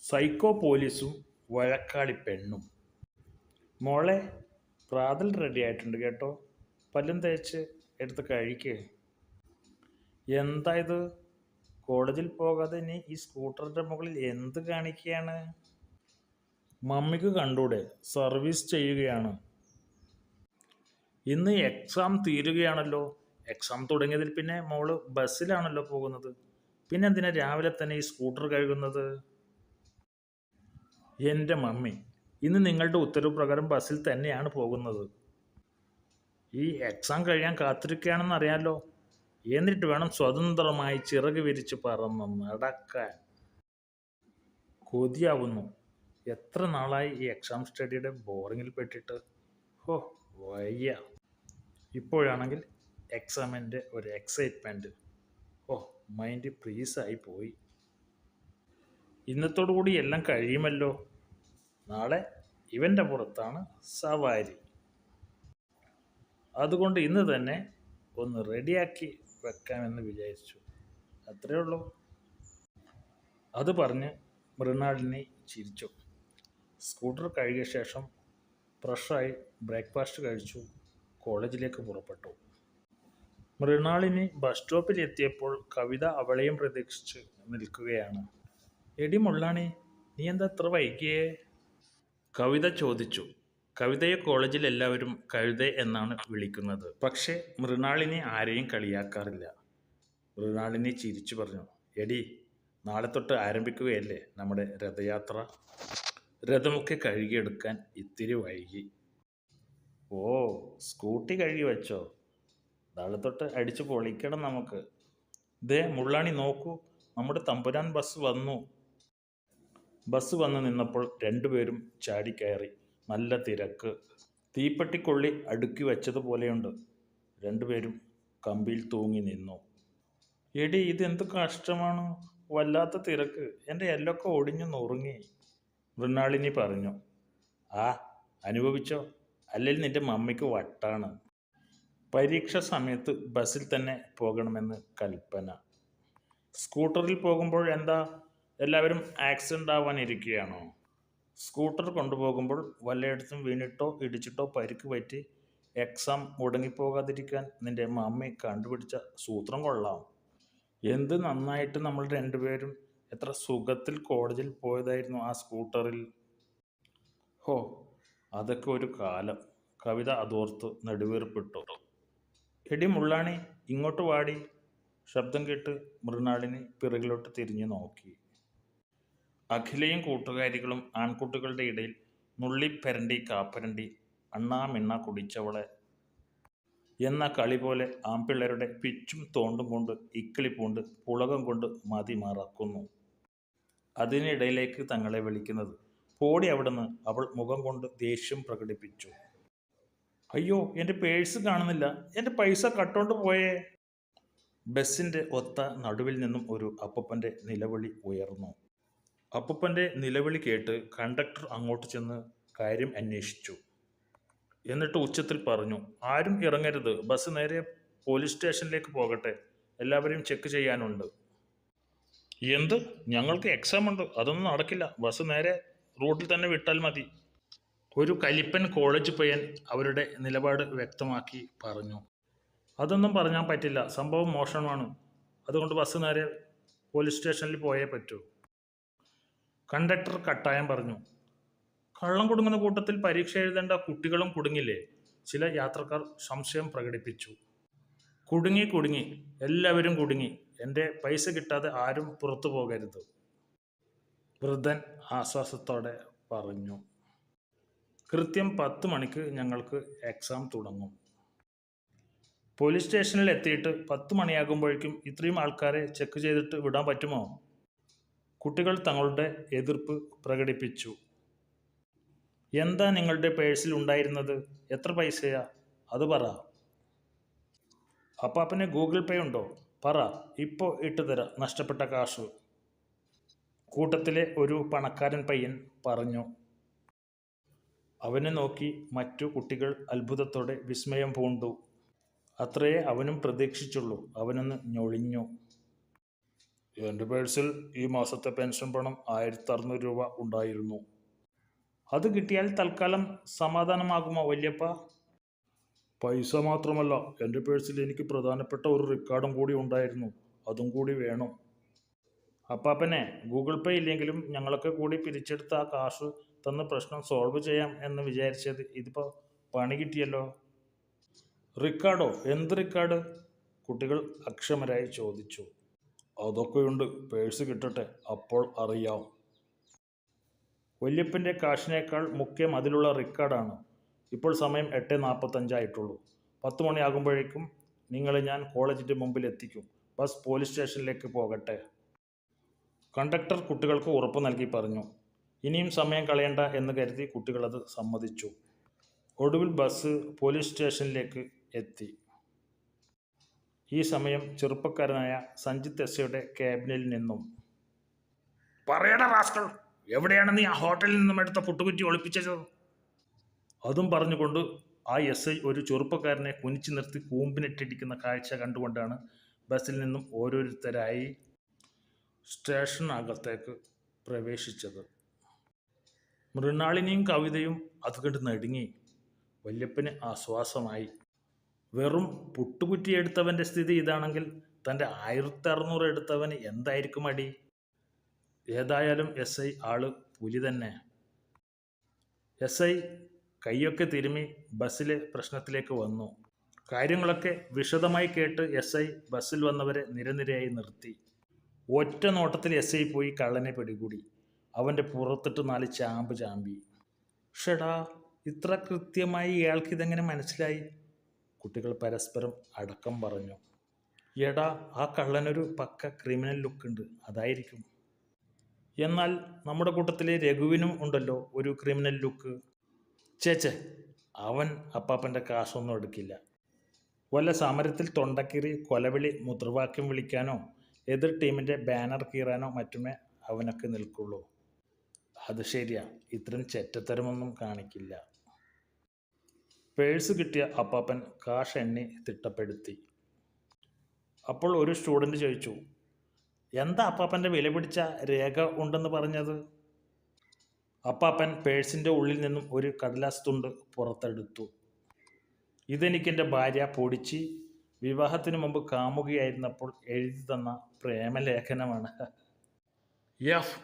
Psycho പോലീസും വഴക്കാളി പെണ്ണും. മോളെ, പ്രാതൽ റെഡി ആയിട്ടുണ്ട് കേട്ടോ. പല്ലും തേച്ച് എടുത്ത് കഴിക്ക്. എന്താ ഇത്? കോളേജിൽ പോകാതെ നീ ഈ സ്കൂട്ടറിൻ്റെ മുകളിൽ എന്ത് കാണിക്കുകയാണ്? മമ്മിക്ക് കണ്ടൂടെ, സർവീസ് ചെയ്യുകയാണ്. ഇന്ന് എക്സാം തീരുകയാണല്ലോ. എക്സാം തുടങ്ങിയതിൽ പിന്നെ മോള് ബസ്സിലാണല്ലോ പോകുന്നത്. പിന്നെ എന്തിനാ രാവിലെ തന്നെ ഈ സ്കൂട്ടർ കഴുകുന്നത്? എൻ്റെ മമ്മി, ഇന്ന് നിങ്ങളുടെ ഉത്തരവ് പ്രകാരം ബസ്സിൽ തന്നെയാണ് പോകുന്നത്. ഈ എക്സാം കഴിയാൻ കാത്തിരിക്കുകയാണെന്ന് അറിയാലോ. എന്നിട്ട് വേണം സ്വതന്ത്രമായി ചിറക് വിരിച്ച് പറന്ന് നടക്കാൻ. കൊതിയാവുന്നു. എത്ര നാളായി ഈ എക്സാം സ്റ്റഡിയുടെ ബോറിങ്ങിൽ പെട്ടിട്ട്. ഹോ, വയ്യ. ഇപ്പോഴാണെങ്കിൽ എക്സാമിൻ്റെ ഒരു എക്സൈറ്റ്മെൻറ്റ്. ഓ, മൈൻഡ് ഫ്രീസായി പോയി. ഇന്നത്തോടു കൂടി എല്ലാം കഴിയുമല്ലോ. നാളെ ഇവൻ്റെ പുറത്താണ് സവാരി. അതുകൊണ്ട് ഇന്ന് തന്നെ ഒന്ന് റെഡിയാക്കി വെക്കാമെന്ന് വിചാരിച്ചു. അത്രേ ഉള്ളൂ. അത് പറഞ്ഞ് മൃണാളിനി ചിരിച്ചു. സ്കൂട്ടർ കഴുകിയ ശേഷം ഫ്രഷായി ബ്രേക്ക്ഫാസ്റ്റ് കഴിച്ചു കോളേജിലേക്ക് പുറപ്പെട്ടു. മൃണാളിനി ബസ് സ്റ്റോപ്പിൽ എത്തിയപ്പോൾ കവിത അവളെയും പ്രതീക്ഷിച്ച് നിൽക്കുകയാണ്. എടി മുള്ളാണി, നീ എന്താ അത്ര വൈകിയേ? കവിത ചോദിച്ചു. കവിതയെ കോളേജിൽ എല്ലാവരും കഴുത എന്നാണ് വിളിക്കുന്നത്. പക്ഷേ മൃണാളിനി ആരെയും കളിയാക്കാറില്ല. മൃണാളിനി ചിരിച്ചു പറഞ്ഞു, എടി, നാളെ തൊട്ട് ആരംഭിക്കുകയല്ലേ നമ്മുടെ രഥയാത്ര. രഥമൊക്കെ കഴുകിയെടുക്കാൻ ഇത്തിരി വൈകി. ഓ, സ്കൂട്ടി കഴുകി വെച്ചോ? നാളെ തൊട്ട് അടിച്ചു പൊളിക്കണം നമുക്ക്. ദേ മുള്ളാണി നോക്കൂ, നമ്മുടെ തമ്പുരാൻ ബസ് വന്നു. ബസ് വന്ന് നിന്നപ്പോൾ രണ്ടുപേരും ചാടിക്കയറി. നല്ല തിരക്ക്. തീപ്പെട്ടിക്കൊള്ളി അടുക്കി വെച്ചതുപോലെയുണ്ട്. രണ്ടുപേരും കമ്പിയിൽ തൂങ്ങി നിന്നു. എടി, ഇതെന്ത് കഷ്ടമാണ്. വല്ലാത്ത തിരക്ക്. എൻ്റെ എല്ലൊക്കെ ഒടിഞ്ഞു നുറുങ്ങി. മൃണാളിനി പറഞ്ഞു. ആ, അനുഭവിച്ചോ. അല്ലെങ്കിൽ നിൻ്റെ മമ്മിക്ക് വട്ടാണ്. പരീക്ഷ സമയത്ത് ബസ്സിൽ തന്നെ പോകണമെന്ന് കൽപ്പന. സ്കൂട്ടറിൽ പോകുമ്പോൾ എന്താ, എല്ലാവരും ആക്സിഡൻ്റ് ആവാനിരിക്കുകയാണോ? സ്കൂട്ടർ കൊണ്ടുപോകുമ്പോൾ വല്ലയിടത്തും വീണിട്ടോ ഇടിച്ചിട്ടോ പരിക്ക് പറ്റി എക്സാം മുടങ്ങിപ്പോകാതിരിക്കാൻ നിൻ്റെ മമ്മി കണ്ടുപിടിച്ച സൂത്രം കൊള്ളാം. എന്ത് നന്നായിട്ട് നമ്മൾ രണ്ടുപേരും എത്ര സുഖത്തിൽ കോളേജിൽ പോയതായിരുന്നു ആ സ്കൂട്ടറിൽ. ഹോ, അതൊക്കെ ഒരു കാലം. കവിത അതോർത്ത് നെടുവീർപ്പിട്ടു. എടി മുള്ളാണി, ഇങ്ങോട്ട് വാടി. ശബ്ദം കേട്ട് മൃണാളിനി പിറകിലോട്ട് തിരിഞ്ഞു നോക്കി. അഖിലയും കൂട്ടുകാരികളും ആൺകുട്ടികളുടെ ഇടയിൽ നുള്ളിപ്പരണ്ടി കാപ്പരണ്ടി അണ്ണാമിണ്ണ കുടിച്ചവളെ എന്ന കളി പോലെ ആൺപിള്ളേരുടെ പിച്ചും തോണ്ടും കൊണ്ട് ഇക്കിളി പൂണ്ട് പുളകം കൊണ്ട് മതി മറക്കുന്നു. അതിനിടയിലേക്ക് തങ്ങളെ വിളിക്കുന്നത്. പോടി അവിടുന്ന്. അവൾ മുഖം കൊണ്ട് ദേഷ്യം പ്രകടിപ്പിച്ചു. അയ്യോ, എൻ്റെ പേഴ്സ് കാണുന്നില്ല. എൻ്റെ പൈസ കട്ടോണ്ട് പോയേ. ബസ്സിൻ്റെ ഒത്ത നടുവിൽ നിന്നും ഒരു അപ്പൂപ്പൻ്റെ നിലവിളി ഉയർന്നു. അപ്പൂപ്പൻ്റെ നിലവിളി കേട്ട് കണ്ടക്ടർ അങ്ങോട്ട് ചെന്ന് കാര്യം അന്വേഷിച്ചു. എന്നിട്ട് ഉച്ചത്തിൽ പറഞ്ഞു, ആരും ഇറങ്ങരുത്. ബസ് നേരെ പോലീസ് സ്റ്റേഷനിലേക്ക് പോകട്ടെ. എല്ലാവരെയും ചെക്ക് ചെയ്യാനുണ്ട്. എന്ത്? ഞങ്ങൾക്ക് എക്സാം ഉണ്ട്. അതൊന്നും നടക്കില്ല. ബസ് നേരെ റൂട്ടിൽ തന്നെ വിട്ടാൽ മതി. ഒരു കലിപ്പൻ കോളേജ് പയ്യൻ അവരുടെ നിലപാട് വ്യക്തമാക്കി പറഞ്ഞു. അതൊന്നും പറഞ്ഞാൽ പറ്റില്ല. സംഭവം മോശമാണ്. അതുകൊണ്ട് ബസ് നേരെ പോലീസ് സ്റ്റേഷനിൽ പോയേ പറ്റൂ. കണ്ടക്ടർ കട്ടായം പറഞ്ഞു. കള്ളം കുടുങ്ങുന്ന കൂട്ടത്തിൽ പരീക്ഷ എഴുതേണ്ട കുട്ടികളും കുടുങ്ങില്ലേ? ചില യാത്രക്കാർ സംശയം പ്രകടിപ്പിച്ചു. കുടുങ്ങി, എല്ലാവരും കുടുങ്ങി. എൻ്റെ പൈസ കിട്ടാതെ ആരും പുറത്തു പോകരുത്, വൃദ്ധൻ ആശ്വാസത്തോടെ പറഞ്ഞു. കൃത്യം 10 മണിക്ക് ഞങ്ങൾക്ക് എക്സാം തുടങ്ങും. പോലീസ് സ്റ്റേഷനിൽ എത്തിയിട്ട് 10 മണിയാകുമ്പോഴേക്കും ഇത്രയും ആൾക്കാരെ ചെക്ക് ചെയ്തിട്ട് വിടാൻ പറ്റുമോ? കുട്ടികൾ തങ്ങളുടെ എതിർപ്പ് പ്രകടിപ്പിച്ചു. എന്താ നിങ്ങളുടെ പേഴ്സിൽ ഉണ്ടായിരുന്നത്? എത്ര പൈസയാ? അത് പറ. അപ്പാപ്പന് ഗൂഗിൾ പേ ഉണ്ടോ? പറ, ഇപ്പോൾ ഇട്ടുതരാം നഷ്ടപ്പെട്ട കാശ്. കൂട്ടത്തിലെ ഒരു പണക്കാരൻ പയ്യൻ പറഞ്ഞു. അവനെ നോക്കി മറ്റു കുട്ടികൾ അത്ഭുതത്തോടെ വിസ്മയം പൂണ്ടു. അത്രയേ അവനും പ്രതീക്ഷിച്ചുള്ളൂ. അവനൊന്ന് ഞൊളിഞ്ഞു. എൻ്റെ പേഴ്സിൽ ഈ മാസത്തെ പെൻഷൻ പണം 1600 രൂപ ഉണ്ടായിരുന്നു. അത് കിട്ടിയാൽ തൽക്കാലം സമാധാനമാകുമോ വല്യപ്പ? പൈസ മാത്രമല്ല, എൻ്റെ പേഴ്സിൽ എനിക്ക് പ്രധാനപ്പെട്ട ഒരു റെക്കോർഡും കൂടി ഉണ്ടായിരുന്നു. അതും കൂടി വേണം. അപ്പാപ്പനെ, ഗൂഗിൾ പേ ഇല്ലെങ്കിലും ഞങ്ങളൊക്കെ കൂടി പിരിച്ചെടുത്ത ആ കാശ് തന്ന് പ്രശ്നം സോൾവ് ചെയ്യാം എന്ന് വിചാരിച്ചത് ഇതിപ്പോൾ പണി കിട്ടിയല്ലോ. റിക്കാർഡോ? എന്ത് റിക്കാർഡ്? കുട്ടികൾ അക്ഷമരായി ചോദിച്ചു. അതൊക്കെയുണ്ട്, പേഴ്സ് കിട്ടട്ടെ, അപ്പോൾ അറിയാം. വല്യപ്പൻ്റെ കാശിനേക്കാൾ മുഖ്യം അതിലുള്ള റിക്കാർഡാണ്. ഇപ്പോൾ സമയം 8:45 ആയിട്ടുള്ളൂ. 10 മണിയാകുമ്പോഴേക്കും നിങ്ങളെ ഞാൻ കോളേജിൻ്റെ മുമ്പിൽ എത്തിക്കും. ബസ് പോലീസ് സ്റ്റേഷനിലേക്ക് പോകട്ടെ. കണ്ടക്ടർ കുട്ടികൾക്ക് ഉറപ്പ് നൽകി പറഞ്ഞു. ഇനിയും സമയം കളയണ്ട എന്ന് കരുതി കുട്ടികളത് സമ്മതിച്ചു. ഒടുവിൽ ബസ് പോലീസ് സ്റ്റേഷനിലേക്ക് എത്തി. ഈ സമയം ചെറുപ്പക്കാരനായ സഞ്ജിത്ത് എസ്ഐയുടെ ക്യാബിനിൽ നിന്നും, പറയടാ റാസ്കൾ, എവിടെയാണ് നീ ആ ഹോട്ടലിൽ നിന്നും എടുത്ത പുട്ടുകുറ്റി ഒളിപ്പിച്ചത്? അതും പറഞ്ഞുകൊണ്ട് ആ എസ് ഐ ഒരു ചെറുപ്പക്കാരനെ കുനിച്ചു നിർത്തി കൂമ്പിനിട്ടിരിക്കുന്ന കാഴ്ച കണ്ടുകൊണ്ടാണ് ബസ്സിൽ നിന്നും ഓരോരുത്തരായി സ്റ്റേഷനകത്തേക്ക് പ്രവേശിച്ചത്. മൃണാളിനിയും കവിതയും അത് കണ്ട് നടുങ്ങി. വല്യപ്പന് ആശ്വാസമായി. വെറും പുട്ടുകുറ്റി എടുത്തവൻ്റെ സ്ഥിതി ഇതാണെങ്കിൽ തൻ്റെ 1600 എടുത്തവന് എന്തായിരിക്കും അടി? ഏതായാലും എസ് ഐ ആള് പുലി തന്നെ. എസ് ഐ കൈയൊക്കെ തിരുമ്മി ബസ്സിലെ പ്രശ്നത്തിലേക്ക് വന്നു. കാര്യങ്ങളൊക്കെ വിശദമായി കേട്ട് എസ് ഐ ബസ്സിൽ വന്നവരെ നിരനിരയായി നിർത്തി. ഒറ്റ നോട്ടത്തിൽ എസ് ഐ പോയി കള്ളനെ പിടികൂടി. അവൻ്റെ പുറത്തിട്ട് 4 ചാമ്പ് ചാമ്പി. ഷെടാ, ഇത്ര കൃത്യമായി ഇയാൾക്ക് ഇതെങ്ങനെ മനസ്സിലായി? കുട്ടികൾ പരസ്പരം അടക്കം പറഞ്ഞു. എടാ, ആ കള്ളനൊരു പക്ക ക്രിമിനൽ ലുക്കുണ്ട്, അതായിരിക്കും. എന്നാൽ നമ്മുടെ കൂട്ടത്തിലെ രഘുവിനും ഉണ്ടല്ലോ ഒരു ക്രിമിനൽ ലുക്ക്. ചേച്ചേ, അവൻ അപ്പാപ്പൻ്റെ കാശൊന്നും എടുക്കില്ല. വല്ല സമരത്തിൽ തൊണ്ടക്കീറി കൊലവിളി മുദ്രാവാക്യം വിളിക്കാനോ എതിർ ടീമിൻ്റെ ബാനർ കീറാനോ മറ്റുമേ അവനൊക്കെ നിൽക്കുള്ളൂ. അത് ശരിയാ, ഇത്രയും ചെറ്റത്തരമൊന്നും കാണിക്കില്ല. പേഴ്സ് കിട്ടിയ അപ്പാപ്പൻ കാശ് എണ്ണി തിട്ടപ്പെടുത്തി. അപ്പോൾ ഒരു സ്റ്റുഡൻറ്റ് ചോദിച്ചു, എന്താ അപ്പാപ്പൻ്റെ വില പിടിച്ച രേഖ ഉണ്ടെന്ന് പറഞ്ഞത്? അപ്പാപ്പൻ പേഴ്സിൻ്റെ ഉള്ളിൽ നിന്നും ഒരു കടലാസ് തുണ്ട് പുറത്തെടുത്തു. ഇതെനിക്കെൻ്റെ ഭാര്യ പൊടിച്ച് വിവാഹത്തിന് മുമ്പ് കാമുകിയായിരുന്നപ്പോൾ എഴുതി തന്ന പ്രേമലേഖനമാണ്. യഫ്!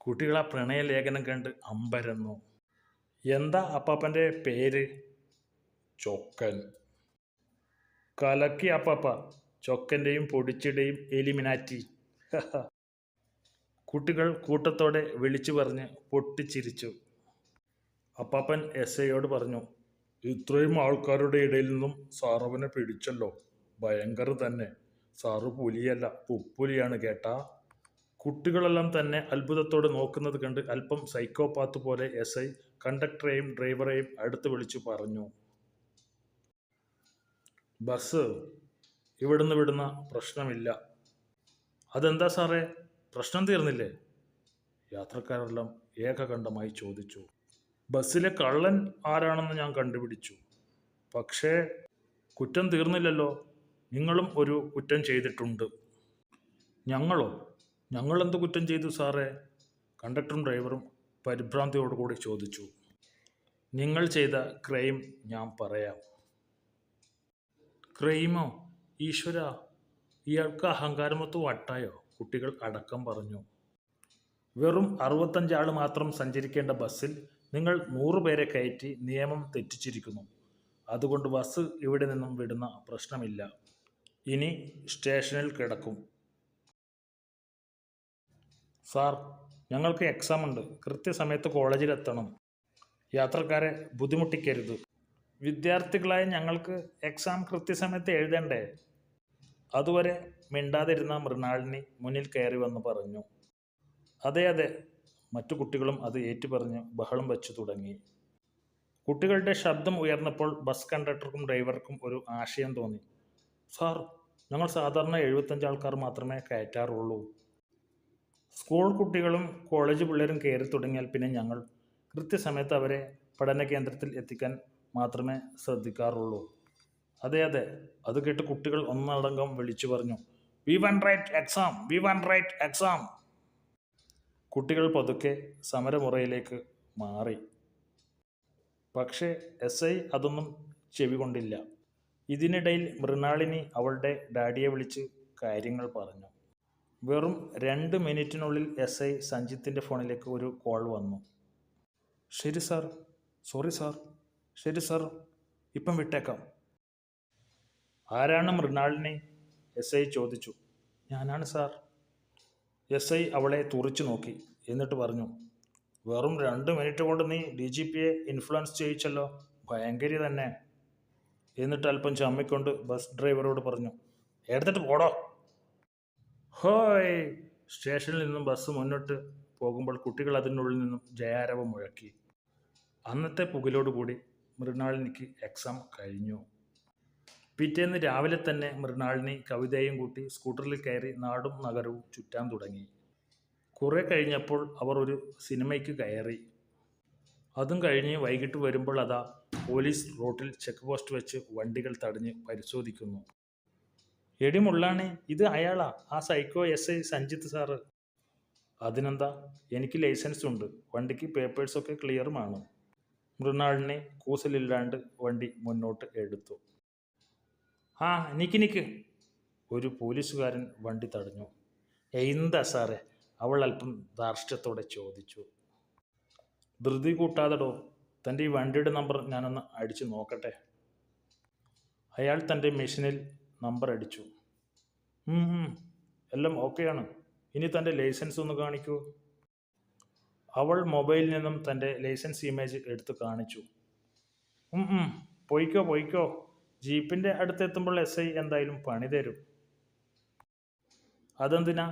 കുട്ടികൾ ആ പ്രണയലേഖനം കണ്ട് അമ്പരന്നു. എന്താ അപ്പാപ്പൻ്റെ പേര്? ചൊക്കൻ. കലക്കി അപ്പാപ്പ, ചൊക്കൻ്റെയും പൊടിച്ചിയുടെയും എലിമിനാറ്റി. കുട്ടികൾ കൂട്ടത്തോടെ വിളിച്ചു പറഞ്ഞ് പൊട്ടിച്ചിരിച്ചു. അപ്പാപ്പൻ എസ് ഐയോട് പറഞ്ഞു, ഇത്രയും ആൾക്കാരുടെ ഇടയിൽ നിന്നും സാറവനെ പിടിച്ചല്ലോ, ഭയങ്കര തന്നെ. സാറ് പുലിയല്ല, പുപ്പുലിയാണ് കേട്ടാ. കുട്ടികളെല്ലാം തന്നെ അത്ഭുതത്തോടെ നോക്കുന്നത് കണ്ട് അല്പം സൈക്കോപാത്ത് പോലെ എസ് ഐ കണ്ടക്ടറെയും ഡ്രൈവറെയും അടുത്ത് വിളിച്ചു പറഞ്ഞു, ബസ് ഇവിടുന്ന് വിടുന്ന പ്രശ്നമില്ല. അതെന്താ സാറേ, പ്രശ്നം തീർന്നില്ലേ? യാത്രക്കാരെല്ലാം ഏകകണ്ഠമായി ചോദിച്ചു. ബസ്സിലെ കള്ളൻ ആരാണെന്ന് ഞാൻ കണ്ടുപിടിച്ചു. പക്ഷേ കുറ്റം തീർന്നില്ലല്ലോ. നിങ്ങളും ഒരു കുറ്റം ചെയ്തിട്ടുണ്ട്. ഞങ്ങളോ? ഞങ്ങളെന്ത് കുറ്റം ചെയ്തു സാറേ? കണ്ടക്ടറും ഡ്രൈവറും പരിഭ്രാന്തിയോടുകൂടി ചോദിച്ചു. നിങ്ങൾ ചെയ്ത ക്രൈം ഞാൻ പറയാം. ക്രൈമോ? ഈശ്വര, ഇയാൾക്ക് അഹങ്കാരമൊത്ത് വട്ടായോ? കുട്ടികൾ അടക്കം പറഞ്ഞു. വെറും 65 ആൾ മാത്രം സഞ്ചരിക്കേണ്ട ബസ്സിൽ നിങ്ങൾ 100 പേരെ കയറ്റി നിയമം തെറ്റിച്ചിരിക്കുന്നു. അതുകൊണ്ട് ബസ് ഇവിടെ നിന്നും വിടുന്ന പ്രശ്നമില്ല. ഇനി സ്റ്റേഷനിൽ കിടക്കും. സാർ, ഞങ്ങൾക്ക് എക്സാം ഉണ്ട്, കൃത്യസമയത്ത് കോളേജിലെത്തണം. യാത്രക്കാരെ ബുദ്ധിമുട്ടിക്കരുത്. വിദ്യാർത്ഥികളായ ഞങ്ങൾക്ക് എക്സാം കൃത്യസമയത്ത് എഴുതണ്ടേ? അതുവരെ മിണ്ടാതിരുന്ന മൃണാളിനി മുന്നിൽ കയറി വന്ന് പറഞ്ഞു. അതെ അതെ, മറ്റു കുട്ടികളും അത് ഏറ്റുപറഞ്ഞ് ബഹളം വച്ചു തുടങ്ങി. കുട്ടികളുടെ ശബ്ദം ഉയർന്നപ്പോൾ ബസ് കണ്ടക്ടർക്കും ഡ്രൈവർക്കും ഒരു ആശയം തോന്നി. സാർ, ഞങ്ങൾ സാധാരണ 75 ആൾക്കാർ മാത്രമേ കയറ്റാറുള്ളൂ. സ്കൂൾ കുട്ടികളും കോളേജ് പിള്ളേരും കയറി തുടങ്ങിയാൽ പിന്നെ ഞങ്ങൾ കൃത്യസമയത്ത് അവരെ പഠന കേന്ദ്രത്തിൽ എത്തിക്കാൻ മാത്രമേ ശ്രദ്ധിക്കാറുള്ളൂ. അതെ അതെ, അത് കേട്ട് കുട്ടികൾ ഒന്നടങ്കം വിളിച്ചു പറഞ്ഞു. We won't write exam, we won't write exam. കുട്ടികൾ പതുക്കെ സമരമുറയിലേക്ക് മാറി. പക്ഷേ എസ് ഐ അതൊന്നും ചെവികൊണ്ടില്ല. ഇതിനിടയിൽ മൃണാളിനി അവളുടെ ഡാഡിയെ വിളിച്ച് കാര്യങ്ങൾ പറഞ്ഞു. വെറും 2 മിനിറ്റിനുള്ളിൽ എസ് ഐ സഞ്ജിത്തിൻ്റെ ഫോണിലേക്ക് ഒരു കോൾ വന്നു. ശരി സാർ, സോറി സാർ, ശരി സാർ, ഇപ്പം വിട്ടേക്കാം. ആരാണ് മൃണാളിനി? എസ് ഐ ചോദിച്ചു. ഞാനാണ് സാർ. എസ് ഐ അവളെ തുറിച്ചു നോക്കി. എന്നിട്ട് പറഞ്ഞു, വെറും 2 മിനിറ്റ് കൊണ്ട് നീ DGPയെ ഇൻഫ്ലുവൻസ് ചെയ്യിച്ചല്ലോ, ഭയങ്കരി തന്നെ. എന്നിട്ട് അല്പം ചമ്മിക്കൊണ്ട് ബസ് ഡ്രൈവറോട് പറഞ്ഞു, എടുത്തിട്ട് പോടോ. ഹോയ്! സ്റ്റേഷനിൽ നിന്നും ബസ് മുന്നോട്ട് പോകുമ്പോൾ കുട്ടികൾ അതിനുള്ളിൽ നിന്നും ജയാരവം മുഴക്കി. അന്നത്തെ പുകലോടുകൂടി മൃണാളിനിക്ക് എക്സാം കഴിഞ്ഞു. പിറ്റേന്ന് രാവിലെ തന്നെ മൃണാളിനി കവിതയും കൂട്ടി സ്കൂട്ടറിൽ കയറി നാടും നഗരവും ചുറ്റാൻ തുടങ്ങി. കുറെ കഴിഞ്ഞപ്പോൾ അവർ ഒരു സിനിമയ്ക്ക് കയറി. അതും കഴിഞ്ഞ് വൈകിട്ട് വരുമ്പോൾ അതാ പോലീസ് റോട്ടിൽ ചെക്ക് പോസ്റ്റ് വെച്ച് വണ്ടികൾ തടഞ്ഞ് പരിശോധിക്കുന്നു. എടി മുള്ളാണി, ഇത് അയാളാ, ആ psycho S I Sanjith sir. അതിനെന്താ, എനിക്ക് ലൈസൻസ് ഉണ്ട്, വണ്ടിക്ക് പേപ്പേഴ്സൊക്കെ ക്ലിയറുമാണ്. മൃണാളിനെ കൂസലില്ലാണ്ട് വണ്ടി മുന്നോട്ട് എടുത്തു. ആ നിക്ക്, ഒരു പോലീസുകാരൻ വണ്ടി തടഞ്ഞു. എന്താ സാറേ? അവൾ അല്പം ധാർഷ്ട്യത്തോടെ ചോദിച്ചു. ധൃതി കൂട്ടാതെടോ, തൻ്റെ ഈ വണ്ടിയുടെ നമ്പർ ഞാനൊന്ന് അടിച്ചു നോക്കട്ടെ. അയാൾ തൻ്റെ മെഷീനിൽ നമ്പർ അടിച്ചു. എല്ലാം ഓക്കെയാണ്, ഇനി തൻ്റെ ലൈസൻസ് ഒന്ന് കാണിക്കൂ. അവൾ മൊബൈലിൽ നിന്നും തൻ്റെ ലൈസൻസ് ഇമേജ് എടുത്ത് കാണിച്ചു. പോയിക്കോ, ജീപ്പിൻ്റെ അടുത്തെത്തുമ്പോൾ എസ് ഐ എന്തായാലും പണി തരും. അതെന്തിനാ?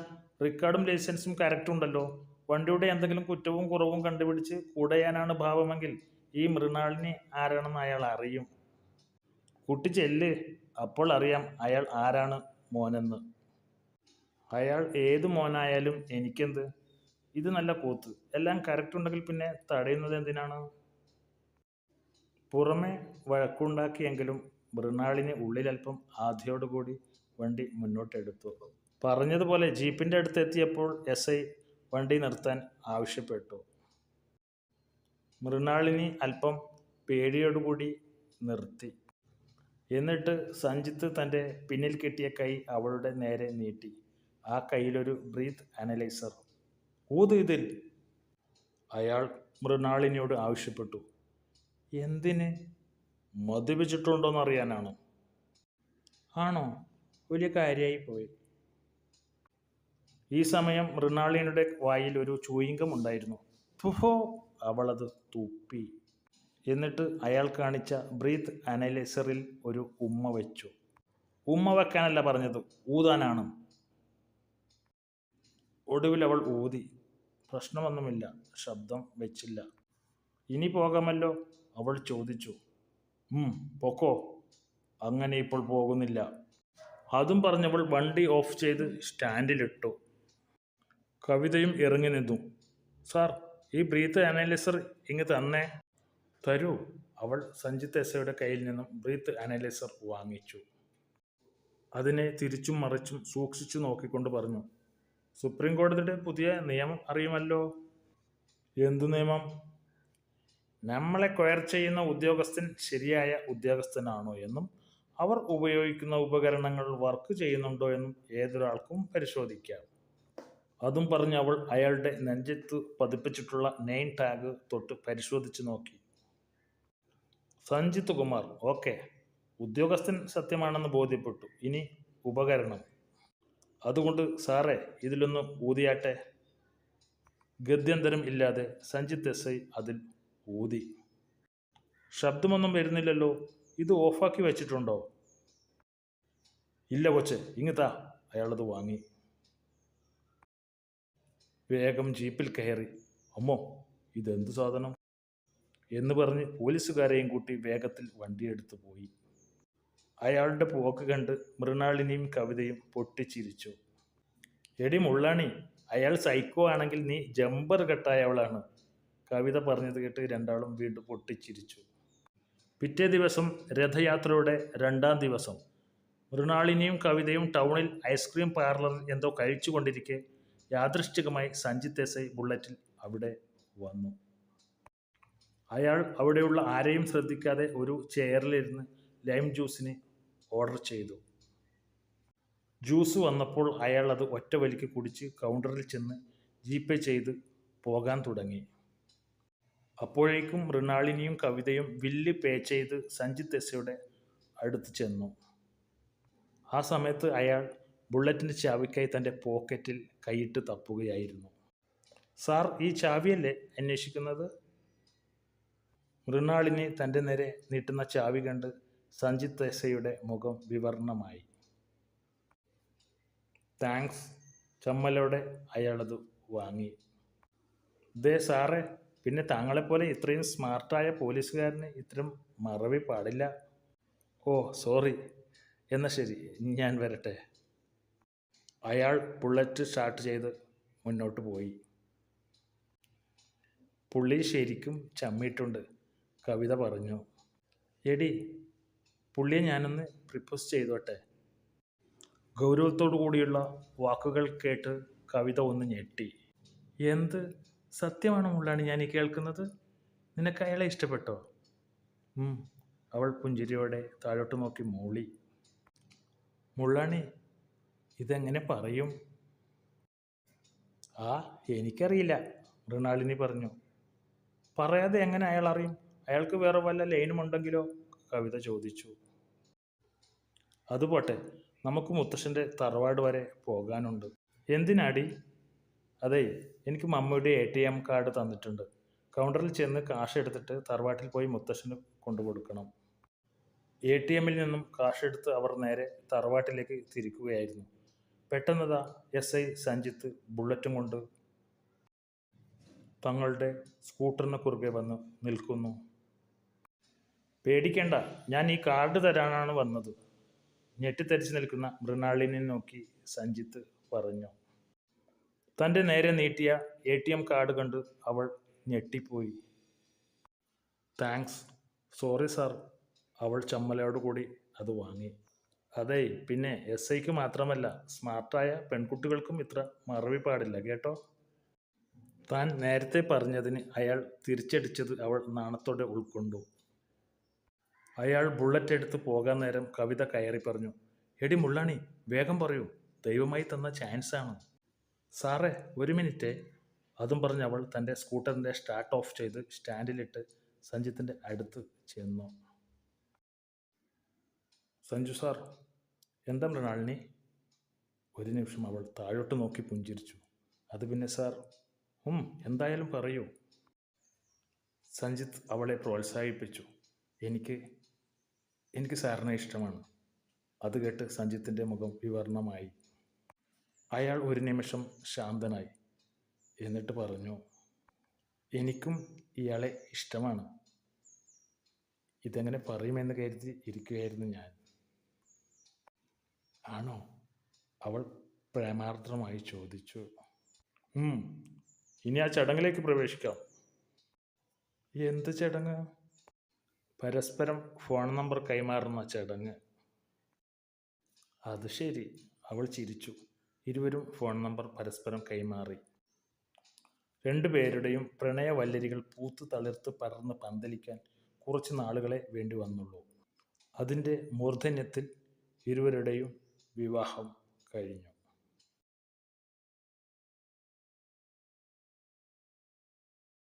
റെക്കോർഡും ലൈസൻസും കറക്റ്റ് ഉണ്ടല്ലോ. വണ്ടിയുടെ എന്തെങ്കിലും കുറ്റവും കുറവും കണ്ടുപിടിച്ച് കൂടയാനാണ് ഭാവമെങ്കിൽ ഈ മൃണാളിനി ആരാണെന്ന് അയാൾ അറിയും. കുട്ടി ചെല്ല്, അപ്പോൾ അറിയാം അയാൾ ആരാണ് മോനെന്ന്. അയാൾ ഏത് മോനായാലും എനിക്കെന്ത്? ഇത് നല്ല കൂത്ത്. എല്ലാം കറക്റ്റ് ഉണ്ടെങ്കിൽ പിന്നെ തടയുന്നത് എന്തിനാണ്? പുറമെ വഴക്കുണ്ടാക്കിയെങ്കിലും മൃണാളിനി ഉള്ളിലല്പം ആധിയോടുകൂടി വണ്ടി മുന്നോട്ടെടുത്തു. പറഞ്ഞതുപോലെ ജീപ്പിൻ്റെ അടുത്ത് എത്തിയപ്പോൾ എസ് ഐ വണ്ടി നിർത്താൻ ആവശ്യപ്പെട്ടു. മൃണാളിനി അല്പം പേടിയോടുകൂടി നിർത്തി. എന്നിട്ട് സഞ്ജിത്ത് തൻ്റെ പിന്നിൽ കെട്ടിയ കൈ അവളുടെ നേരെ നീട്ടി. ആ കയ്യിലൊരു ബ്രീത്ത് അനലൈസർ. ഊത് ഇതിൽ, അയാൾ മൃണാളിനിയോട് ആവശ്യപ്പെട്ടു. എന്തിന്? മദ്യപിച്ചിട്ടുണ്ടോയെന്നറിയാനാണ്. ആണോ? വലിയ കാര്യമായി പോയി. ഈ സമയം മൃണാളിനിയുടെ വായിൽ ഒരു ചൂയിങ്കം ഉണ്ടായിരുന്നു. ഫുഹോ! അവളത് തുപ്പി. എന്നിട്ട് അയാൾ കാണിച്ച ബ്രീത്ത് അനലൈസറിൽ ഒരു ഉമ്മ വെച്ചു. ഉമ്മ വെക്കാനല്ല പറഞ്ഞത്, ഊതാനാണ്. ഒടുവിൽ അവൾ ഊതി. പ്രശ്നമൊന്നുമില്ല, ശബ്ദം വെച്ചില്ല. ഇനി പോകാമല്ലോ? അവൾ ചോദിച്ചു. പൊക്കോ. അങ്ങനെ ഇപ്പോൾ പോകുന്നില്ല. അതും പറഞ്ഞവൾ വണ്ടി ഓഫ് ചെയ്ത് സ്റ്റാൻഡിലിട്ടു. കവിതയും ഇറങ്ങി നിന്നു. സാർ, ഈ ബ്രീത്ത് അനലൈസർ ഇങ്ങ് തന്നേ. തരൂ. അവൾ സഞ്ജിത്ത് എസ് ഐയുടെ കയ്യിൽ നിന്നും ബ്രീത്ത് അനലൈസർ വാങ്ങിച്ചു. അതിനെ തിരിച്ചും മറിച്ചും സൂക്ഷിച്ചു നോക്കിക്കൊണ്ട് പറഞ്ഞു, സുപ്രീം കോടതിയുടെ പുതിയ നിയമം അറിയുമല്ലോ. എന്തു നിയമം? നമ്മളെ ക്വയർ ചെയ്യുന്ന ഉദ്യോഗസ്ഥൻ ശരിയായ ഉദ്യോഗസ്ഥനാണോ എന്നും അവർ ഉപയോഗിക്കുന്ന ഉപകരണങ്ങൾ വർക്ക് ചെയ്യുന്നുണ്ടോ എന്നും ഏതൊരാൾക്കും പരിശോധിക്കാം. അതും പറഞ്ഞ് അവൾ അയാളുടെ നെഞ്ചത്ത് പതിപ്പിച്ചിട്ടുള്ള നെയിം ടാഗ് തൊട്ട് പരിശോധിച്ച് നോക്കി. സഞ്ജിത്ത് കുമാർ, ഓക്കെ. ഉദ്യോഗസ്ഥൻ സത്യമാണെന്ന് ബോധ്യപ്പെട്ടു. ഇനി ഉപകരണം. അതുകൊണ്ട് സാറേ, ഇതിലൊന്ന് ഊതിയാട്ടെ. ഗത്യന്തരം ഇല്ലാതെ സഞ്ജിത്ത് എസ് ഐ അതിൽ ഊതി. ശബ്ദമൊന്നും വരുന്നില്ലല്ലോ. ഇത് ഓഫാക്കി വെച്ചിട്ടുണ്ടോ? ഇല്ല കൊച്ചെ, ഇങ്ങത്താ. അയാളത് വാങ്ങി. വേഗം ജീപ്പിൽ കയറി. അമ്മോ, ഇതെന്ത് സാധനം എന്ന് പറഞ്ഞ് പോലീസുകാരെയും കൂട്ടി വേഗത്തിൽ വണ്ടിയെടുത്ത് പോയി. അയാളുടെ പോക്ക് കണ്ട് മൃണാളിനിയും കവിതയും പൊട്ടിച്ചിരിച്ചു. എടി മുള്ളാണി, അയാൾ സൈക്കോ ആണെങ്കിൽ നീ ജമ്പർ കെട്ടായവളാണ്. കവിത പറഞ്ഞത് കേട്ട് രണ്ടാളും വീണ്ടും പൊട്ടിച്ചിരിച്ചു. പിറ്റേ ദിവസം രഥയാത്രയുടെ 2-ാം ദിവസം മൃണാളിനിയും കവിതയും ടൗണിൽ ഐസ്ക്രീം പാർലറിൽ എന്തോ കഴിച്ചുകൊണ്ടിരിക്കെ യാദൃശ്ചികമായി സഞ്ജിത്ത് എസ് ഐ ബുള്ളറ്റിൽ അവിടെ വന്നു. അയാൾ അവിടെയുള്ള ആരെയും ശ്രദ്ധിക്കാതെ ഒരു ചെയറിലിരുന്ന് ലൈം ജ്യൂസിന് ഓർഡർ ചെയ്തു. ജ്യൂസ് വന്നപ്പോൾ അയാൾ അത് ഒറ്റ വലിക്ക് കുടിച്ച് കൗണ്ടറിൽ ചെന്ന് ജിപേ ചെയ്ത് പോകാൻ തുടങ്ങി. അപ്പോഴേക്കും മൃണാളിനിയും കവിതയും ബില്ല് പേ ചെയ്ത് സഞ്ജിത്ത് എസ് ഐയുടെ അടുത്ത് ചെന്നു. ആ സമയത്ത് അയാൾ ബുള്ളറ്റിൻ്റെ ചാവിക്കായി തൻ്റെ പോക്കറ്റിൽ കൈയിട്ട് തപ്പുകയായിരുന്നു. സാർ, ഈ ചാവിയല്ലേ അന്വേഷിക്കുന്നത്? മൃണാളിനി തൻ്റെ നേരെ നീട്ടുന്ന ചാവി കണ്ട് സഞ്ജിത്ത് എസ് ഐയുടെ മുഖം വിവർണമായി. താങ്ക്സ്. ചമ്മലോടെ അയാളത് വാങ്ങി. ദേ സാറേ, പിന്നെ താങ്കളെപ്പോലെ ഇത്രയും സ്മാർട്ടായ പോലീസുകാരന് ഇത്തരം മറവി പാടില്ല. ഓ സോറി, എന്നാൽ ശരി, ഞാൻ വരട്ടെ. അയാൾ ബുള്ളറ്റ് സ്റ്റാർട്ട് ചെയ്ത് മുന്നോട്ട് പോയി. പുള്ളി ശരിക്കും ചമ്മിയിട്ടുണ്ട്, കവിത പറഞ്ഞു. എടി, പുള്ളിയെ ഞാനൊന്ന് പ്രപ്പോസ് ചെയ്തോട്ടെ? ഗൗരവത്തോടു കൂടിയുള്ള വാക്കുകൾ കേട്ട് കവിത ഒന്ന് ഞെട്ടി. എന്ത്? സത്യമാണോ മുള്ളാണി ഞാൻ ഈ കേൾക്കുന്നത്? നിനക്ക് അയാളെ ഇഷ്ടപ്പെട്ടോ? അവൾ പുഞ്ചിരിയോടെ താഴോട്ട് നോക്കി മൂളി. മുള്ളാണി, ഇതെങ്ങനെ പറയും? എനിക്കറിയില്ല, മൃണാളിനി പറഞ്ഞു. പറയാതെ എങ്ങനെ അയാൾ അറിയും? അയാൾക്ക് വേറെ വല്ല ലൈനുമുണ്ടെങ്കിലോ? കവിത ചോദിച്ചു. അതുപോട്ടെ, നമുക്ക് മുത്തശ്ശൻ്റെ തറവാട് വരെ പോകാനുണ്ട്. എന്തിനാടി? അതെ, എനിക്ക് മമ്മിയുടെ ATM കാർഡ് തന്നിട്ടുണ്ട്. കൗണ്ടറിൽ ചെന്ന് കാശ് എടുത്തിട്ട് തറവാട്ടിൽ പോയി മുത്തശ്ശന് കൊണ്ടുകൊടുക്കണം. ATMൽ നിന്നും കാശെടുത്ത് അവർ നേരെ തറവാട്ടിലേക്ക് തിരിക്കുകയായിരുന്നു. പെട്ടെന്നതാ SI സഞ്ജിത്ത് ബുള്ളറ്റും കൊണ്ട് തങ്ങളുടെ സ്കൂട്ടറിന് കുറുകെ വന്ന് നിൽക്കുന്നു. പേടിക്കേണ്ട, ഞാൻ ഈ കാർഡ് തരാനാണ് വന്നത്. ഞെട്ടിത്തരിച്ചു നിൽക്കുന്ന മൃണാളിനെ നോക്കി സഞ്ജിത്ത് പറഞ്ഞു. തൻ്റെ നേരെ നീട്ടിയ ATM കാർഡ് കണ്ട് അവൾ ഞെട്ടിപ്പോയി. താങ്ക്സ്. Sorry sir. അവൾ ചമ്മലോടുകൂടി അത് വാങ്ങി. അതെ, പിന്നെ SIക്ക് മാത്രമല്ല, സ്മാർട്ടായ പെൺകുട്ടികൾക്കും ഇത്ര മറവി പാടില്ല കേട്ടോ. താൻ നേരത്തെ പറഞ്ഞതിന് അയാൾ തിരിച്ചടിച്ചത് അവൾ നാണത്തോടെ ഉൾക്കൊണ്ടു. അയാൾ ബുള്ളറ്റ് എടുത്ത് പോകാൻ നേരം കവിത കയറി പറഞ്ഞു. എടി മുള്ളാണി, വേഗം പറയൂ, ദൈവമായി തന്ന ചാൻസാണ്. സാറേ, ഒരു മിനിറ്റ്. അതും പറഞ്ഞ് അവൾ തൻ്റെ സ്കൂട്ടറിൻ്റെ സ്റ്റാർട്ട് ഓഫ് ചെയ്ത് സ്റ്റാൻഡിലിട്ട് സഞ്ജിത്തിൻ്റെ അടുത്ത് ചെന്നു. സഞ്ജു സാർ. എന്താ മൃണാളിനി? ഒരു നിമിഷം അവൾ താഴോട്ട് നോക്കി പുഞ്ചിരിച്ചു. അത് പിന്നെ സാർ. എന്തായാലും പറയൂ. സഞ്ജിത്ത് അവളെ പ്രോത്സാഹിപ്പിച്ചു. എനിക്ക് സാറിനെ ഇഷ്ടമാണ്. അത് കേട്ട് സഞ്ജിത്തിൻ്റെ മുഖം വിവർണമായി. അയാൾ ഒരു നിമിഷം ശാന്തനായി. എന്നിട്ട് പറഞ്ഞു, എനിക്കും ഇയാളെ ഇഷ്ടമാണ്. ഇതെങ്ങനെ പറയുമെന്ന് കരുതി ഇരിക്കുകയായിരുന്നു ഞാൻ. ആണോ? അവൾ പ്രേമാർദ്രമായി ചോദിച്ചു. ഇനി ആ ചടങ്ങിലേക്ക് പ്രവേശിക്കാം. എന്ത് ചടങ്ങ്? പരസ്പരം ഫോൺ നമ്പർ കൈമാറുന്ന ചടങ്ങ്. അത് ശരി, അവൾ ചിരിച്ചു. ഇരുവരും ഫോൺ നമ്പർ പരസ്പരം കൈമാറി. രണ്ടുപേരുടെയും പ്രണയവല്ലരികൾ പൂത്ത് തളിർത്ത് പടർന്ന് പന്തലിക്കാൻ കുറച്ച് നാളുകളെ വേണ്ടി വന്നുള്ളൂ. അതിൻ്റെ മൂർധന്യത്തിൽ ഇരുവരുടെയും വിവാഹം കഴിഞ്ഞു.